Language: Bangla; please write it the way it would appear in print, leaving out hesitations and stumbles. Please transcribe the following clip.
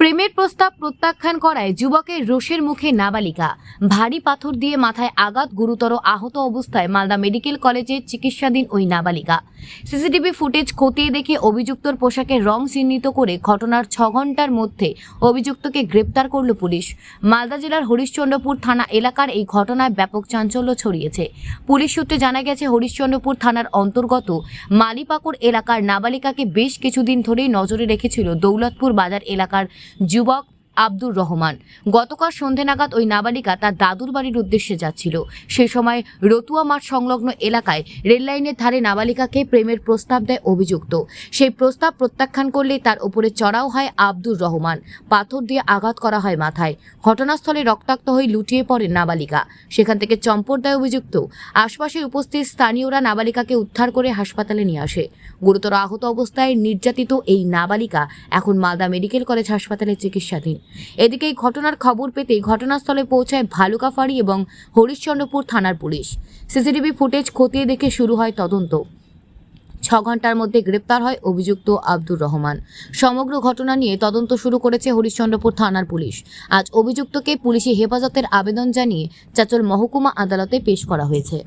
প্রেমের প্রস্তাব প্রত্যাখ্যান করায় যুবকের রোষের মুখে নাবালিকা। ভারী পাথর দিয়ে মাথায় আঘাত, গুরুতর আহত অবস্থায় মালদা মেডিকেল কলেজে চিকিৎসাধীন ওই নাবালিকা। সিসিটিভি ফুটেজ খতিয়ে দেখে অভিযুক্তর পোশাকের রং চিহ্নিত করে ঘটনার 6 ঘন্টার মধ্যে অভিযুক্তকে গ্রেপ্তার করল পুলিশ। মালদা জেলার হরিশ্চন্দ্রপুর থানা এলাকার এই ঘটনায় ব্যাপক চাঞ্চল্য ছড়িয়েছে। পুলিশ সূত্রে জানা গেছে, হরিশ্চন্দ্রপুর থানার অন্তর্গত মালিপাকুর এলাকার নাবালিকাকে বেশ কিছুদিন ধরেই নজরে রেখেছিল দৌলতপুর বাজার এলাকার যুবক আব্দুর রহমান। গতকাল সন্ধে নাগাদ ওই নাবালিকা তার দাদুর বাড়ির উদ্দেশ্যে যাচ্ছিল। সে সময় রতুয়া মাঠ সংলগ্ন এলাকায় রেললাইনের ধারে নাবালিকাকে প্রেমের প্রস্তাব দেয় অভিযুক্ত। সেই প্রস্তাব প্রত্যাখ্যান করলে তার উপরে চড়াও হয় আব্দুর রহমান। পাথর দিয়ে আঘাত করা হয় মাথায়। ঘটনাস্থলে রক্তাক্ত হয়ে লুটিয়ে পড়ে নাবালিকা। সেখান থেকে চম্পট দেয় অভিযুক্ত। আশপাশের উপস্থিত স্থানীয়রা নাবালিকাকে উদ্ধার করে হাসপাতালে নিয়ে আসে। গুরুতর আহত অবস্থায় নির্যাতিত এই নাবালিকা এখন মালদা মেডিকেল কলেজ হাসপাতালে চিকিৎসাধীন। এদিকে এই ঘটনার খবর পেতে ঘটনাস্থলে পৌঁছায় ভালুকাফাড়ি এবং হরিশ্চন্দ্রপুর থানার পুলিশ। সিসিটিভি ফুটেজ খতিয়ে দেখে শুরু হয় তদন্ত। 6 ঘন্টার মধ্যে গ্রেপ্তার হয় অভিযুক্ত আব্দুর রহমান। সমগ্র ঘটনা নিয়ে তদন্ত শুরু করেছে হরিশ্চন্দ্রপুর থানার পুলিশ। আজ অভিযুক্তকে পুলিশি হেফাজতের আবেদন জানিয়ে চাঁচল মহকুমা আদালতে পেশ করা হয়েছে।